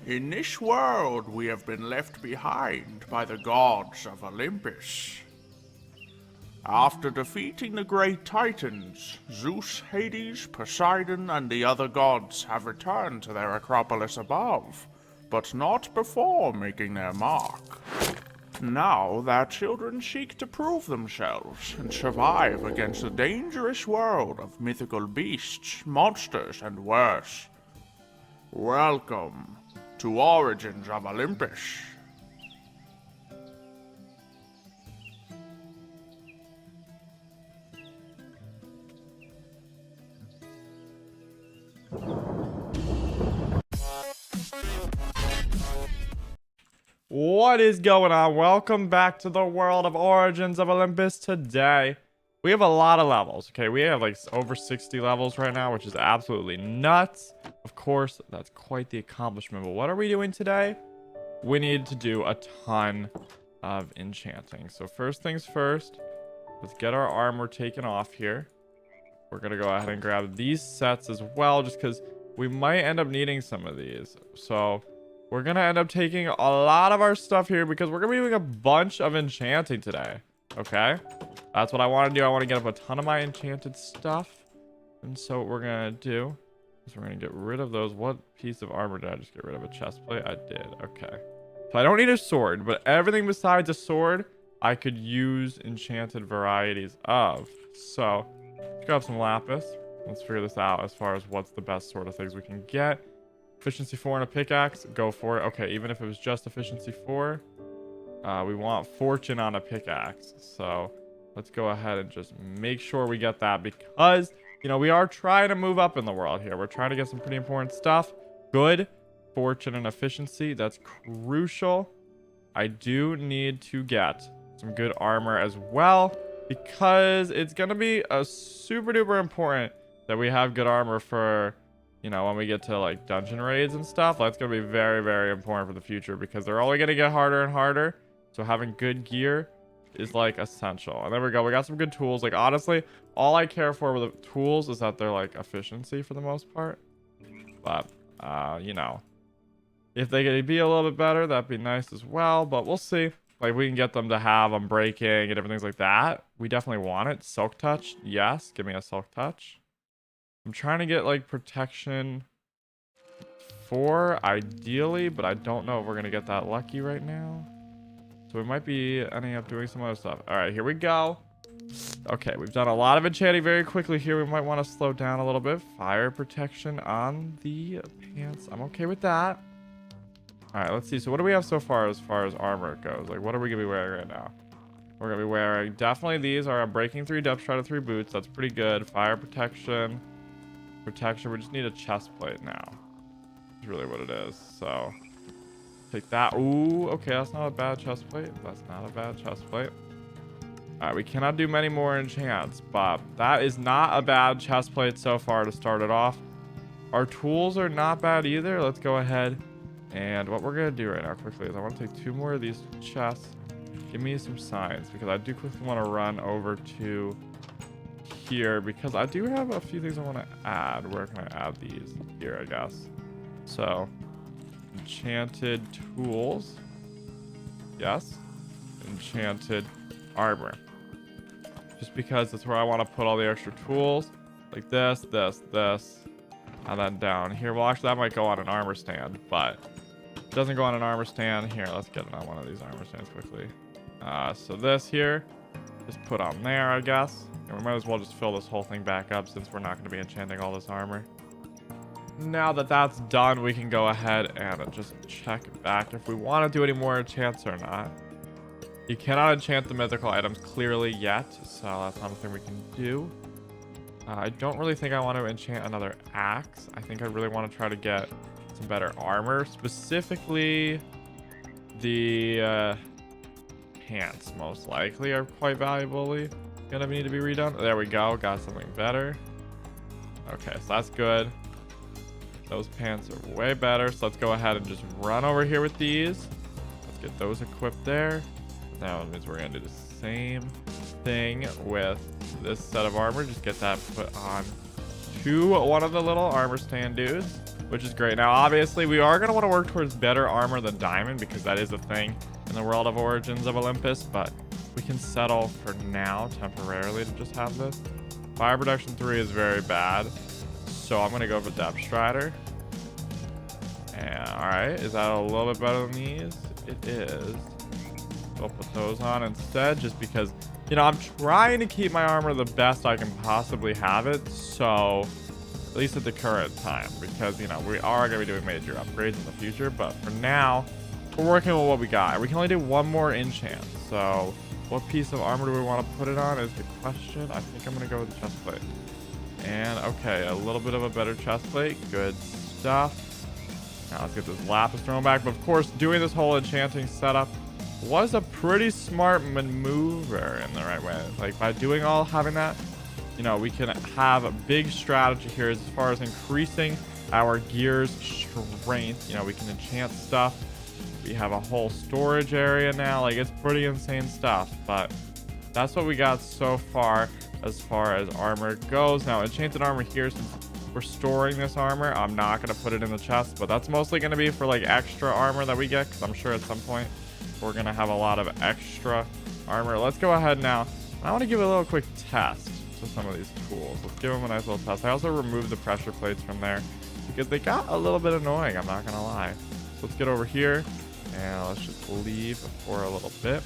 In this world, we have been left behind by the gods of Olympus. After defeating the great titans, Zeus, Hades, Poseidon, and the other gods have returned to their acropolis above, but not before making their mark. Now their children seek to prove themselves and survive against the dangerous world of mythical beasts, monsters, and worse. Welcome to Origins of Olympus. What is going on? Welcome back to the world of Origins of Olympus. Today we have a lot of levels. Okay, we have like over 60 levels right now, which is absolutely nuts. Of course, that's quite the accomplishment. But what are we doing today? We need to do a ton of enchanting. So first things first, let's get our armor taken off here. We're gonna go ahead and grab these sets as well, just because we might end up needing some of these. So we're gonna end up taking a lot of our stuff here because we're gonna be doing a bunch of enchanting today. Okay, that's what I want to do. I want to get up a ton of my enchanted stuff, and so what we're gonna do is we're gonna get rid of those. What piece of armor did I just get rid of? A chest plate? I did. Okay, so I don't need a sword, but everything besides a sword I could use enchanted varieties of. So let's grab some lapis. Let's figure this out as far as what's the best sort of things we can get. Efficiency 4 and a pickaxe, go for it. Okay, even if it was just efficiency 4, we want fortune on a pickaxe. So let's go ahead and just make sure we get that because, you know, we are trying to move up in the world here. We're trying to get some pretty important stuff. Good fortune and efficiency, that's crucial. I do need to get some good armor as well because it's going to be a super duper important that we have good armor for, you know, when we get to like dungeon raids and stuff. That's going to be very, very important for the future because they're only going to get harder and harder. So having good gear is like essential. And there we go. We got some good tools. Like honestly, all I care for with the tools is that they're like efficiency for the most part. But, you know, if they could be a little bit better, that'd be nice as well. But we'll see. Like we can get them to have unbreaking and different things like that. We definitely want it. Silk touch. Yes. Give me a silk touch. I'm trying to get like protection 4 ideally, but I don't know if we're gonna get that lucky right now. So we might be ending up doing some other stuff. All right, here we go. Okay, we've done a lot of enchanting very quickly here. We might want to slow down a little bit. Fire protection on the pants. I'm okay with that. All right, let's see. So what do we have so far as armor goes? Like, what are we gonna be wearing right now? We're gonna be wearing definitely these are breaking 3, depth strider 3 boots. That's pretty good. Fire protection. We just need a chest plate now. That's really what it is. So take that. Ooh, okay, that's not a bad chest plate. That's not a bad chest plate. All right, we cannot do many more enchants, but that is not a bad chest plate so far to start it off. Our tools are not bad either. Let's go ahead and what we're gonna do right now quickly is I want to take 2 more of these chests. Give me some signs because I do quickly want to run over to here because I do have a few things I want to add. Where can I add these? Here, I guess. So enchanted tools. Yes. Enchanted armor. Just because that's where I want to put all the extra tools. Like this, and then down here. Well, actually, that might go on an armor stand, but it doesn't go on an armor stand. Here, let's get it on one of these armor stands quickly. So this here, just put on there, I guess. And we might as well just fill this whole thing back up since we're not going to be enchanting all this armor. Now that that's done, we can go ahead and just check back if we want to do any more enchants or not. You cannot enchant the mythical items clearly yet, so that's not a thing we can do. I don't really think I want to enchant another axe. I think I really want to try to get some better armor. Specifically, the pants most likely are quite valuably gonna need to be redone. There we go. Got something better. Okay, so that's good. Those pants are way better. So let's go ahead and just run over here with these. Let's get those equipped there. That means we're gonna do the same thing with this set of armor. Just get that put on to one of the little armor stand dudes. which is great. Now, obviously, we are going to want to work towards better armor than diamond because that is a thing in the world of Origins of Olympus, but we can settle for now temporarily to just have this. Fire protection 3 is very bad, so I'm going to go for Depth Strider. And all right, is that a little bit better than these? It is. I'll put those on instead just because, you know, I'm trying to keep my armor the best I can possibly have it, so at least at the current time, because, you know, we are going to be doing major upgrades in the future, but for now, we're working with what we got. We can only do one more enchant, so what piece of armor do we want to put it on is the question. I think I'm going to go with the chest plate. And, okay, a little bit of a better chest plate. Good stuff. Now let's get this lapis thrown back. But, of course, doing this whole enchanting setup was a pretty smart maneuver in the right way. Like, by doing all having that, you know, we can have a big strategy here as far as increasing our gear's strength. You know, we can enchant stuff. We have a whole storage area now. Like, it's pretty insane stuff, but that's what we got so far as armor goes. Now, enchanted armor here, since we're storing this armor, I'm not going to put it in the chest, but that's mostly going to be for like extra armor that we get, because I'm sure at some point we're going to have a lot of extra armor. Let's go ahead now. I want to give a little quick test to some of these tools. Let's give them a nice little test. I also removed the pressure plates from there because they got a little bit annoying, I'm not going to lie. So let's get over here. And let's just leave for a little bit.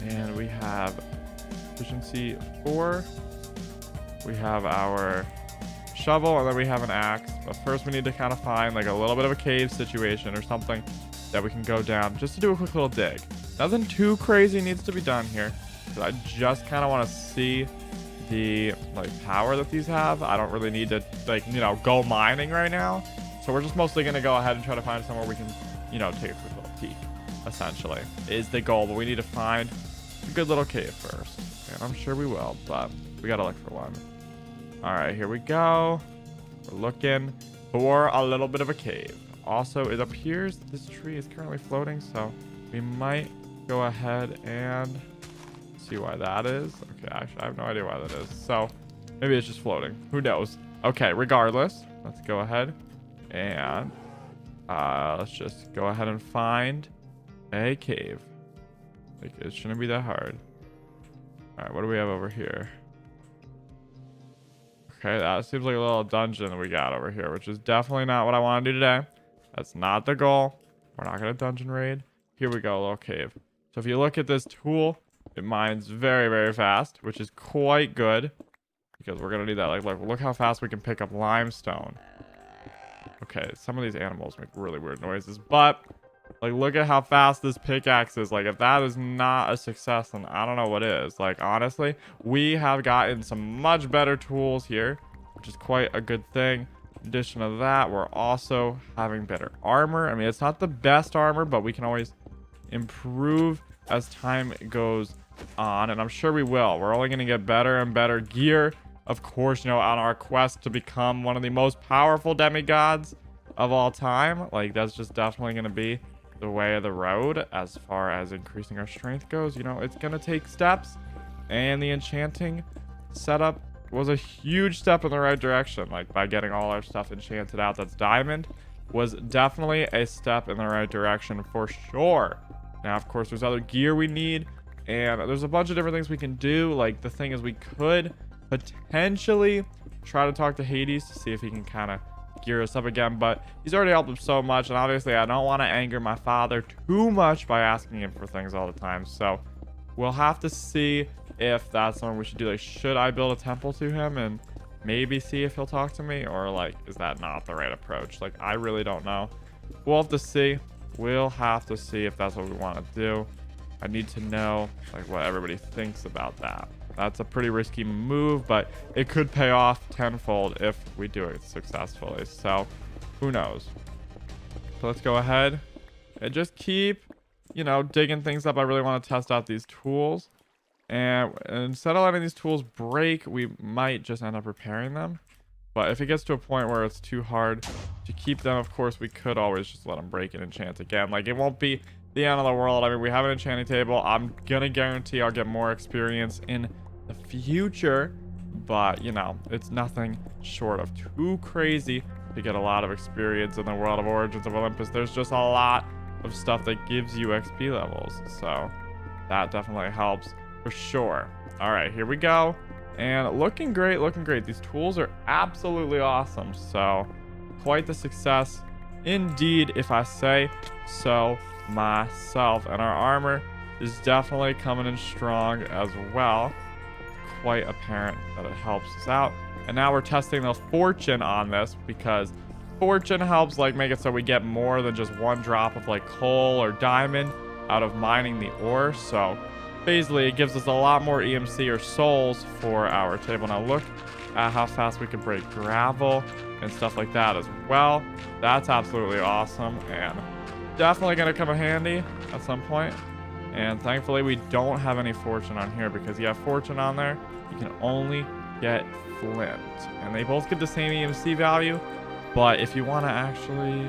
And we have efficiency 4. We have our shovel, and then we have an axe. But first we need to kind of find like a little bit of a cave situation or something that we can go down just to do a quick little dig. Nothing too crazy needs to be done here. But I just kind of want to see the like power that these have. I don't really need to like, you know, go mining right now. So we're just mostly going to go ahead and try to find somewhere we can, you know, take a quick little peek, essentially, is the goal. But we need to find a good little cave first. And I'm sure we will, but we got to look for one. All right, here we go. We're looking for a little bit of a cave. Also, it appears this tree is currently floating, so we might go ahead and see why that is. Okay, actually, I have no idea why that is. So maybe it's just floating. Who knows? Okay, regardless, let's go ahead and let's just go ahead and find a cave. Like, it shouldn't be that hard. All right, what do we have over here? Okay, that seems like a little dungeon we got over here, which is definitely not what I want to do today. That's not the goal. We're not going to dungeon raid. Here we go, a little cave. So if you look at this tool, it mines very, very fast, which is quite good because we're going to need that. Like, look how fast we can pick up limestone. Okay, some of these animals make really weird noises, but like, look at how fast this pickaxe is. Like, if that is not a success, then I don't know what is. Like, honestly, we have gotten some much better tools here, which is quite a good thing. In addition to that, we're also having better armor. I mean, it's not the best armor, but we can always improve as time goes on, and I'm sure we will. We're only going to get better and better gear, of course, you know, on our quest to become one of the most powerful demigods of all time. Like, that's just definitely going to be the way of the road as far as increasing our strength goes. You know, it's going to take steps, and the enchanting setup was a huge step in the right direction. Like, by getting all our stuff enchanted out that's diamond was definitely a step in the right direction for sure. Now, of course, there's other gear we need, and there's a bunch of different things we can do. Like, the thing is, we could potentially try to talk to Hades to see if he can kind of gear us up again, but he's already helped him so much, and obviously I don't want to anger my father too much by asking him for things all the time. So we'll have to see if that's something we should do. Like, should I build a temple to him and maybe see if he'll talk to me, or like, is that not the right approach? Like, I really don't know. We'll have to see. We'll have to see if that's what we want to do. I need to know like what everybody thinks about that. That's a pretty risky move, but it could pay off tenfold if we do it successfully. So who knows? So let's go ahead and just keep, you know, digging things up. I really want to test out these tools. And instead of letting these tools break, we might just end up repairing them. But if it gets to a point where it's too hard to keep them, of course, we could always just let them break and enchant again. Like, it won't be the end of the world. I mean, we have an enchanting table. I'm going to guarantee I'll get more experience in the future. But, you know, it's nothing short of too crazy to get a lot of experience in the world of Origins of Olympus. There's just a lot of stuff that gives you XP levels. So that definitely helps for sure. All right, here we go. And looking great, looking great. These tools are absolutely awesome. So quite the success indeed, if I say so myself. And our armor is definitely coming in strong as well. Quite apparent that it helps us out. And now we're testing the fortune on this, because fortune helps like make it so we get more than just one drop of like coal or diamond out of mining the ore. So basically it gives us a lot more EMC or souls for our table. Now look at how fast we can break gravel and stuff like that as well. That's absolutely awesome and definitely gonna come in handy at some point. And thankfully we don't have any fortune on here, because you have fortune on there, you can only get flint. And they both get the same EMC value, but if you want to actually,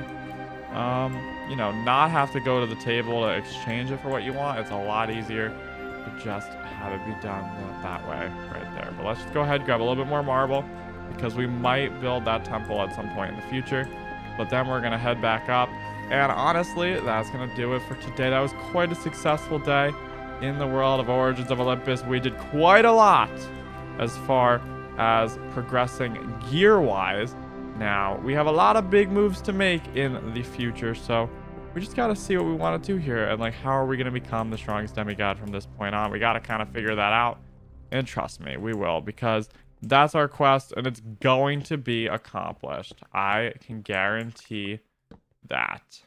you know, not have to go to the table to exchange it for what you want, it's a lot easier to just have it be done that way right there. But let's just go ahead and grab a little bit more marble, because we might build that temple at some point in the future. But then we're going to head back up. And honestly, that's going to do it for today. That was quite a successful day in the world of Origins of Olympus. We did quite a lot as far as progressing gear-wise. Now, we have a lot of big moves to make in the future, so we just got to see what we want to do here, and like, how are we going to become the strongest demigod from this point on? We got to kind of figure that out, and trust me, we will, because that's our quest, and it's going to be accomplished. I can guarantee that.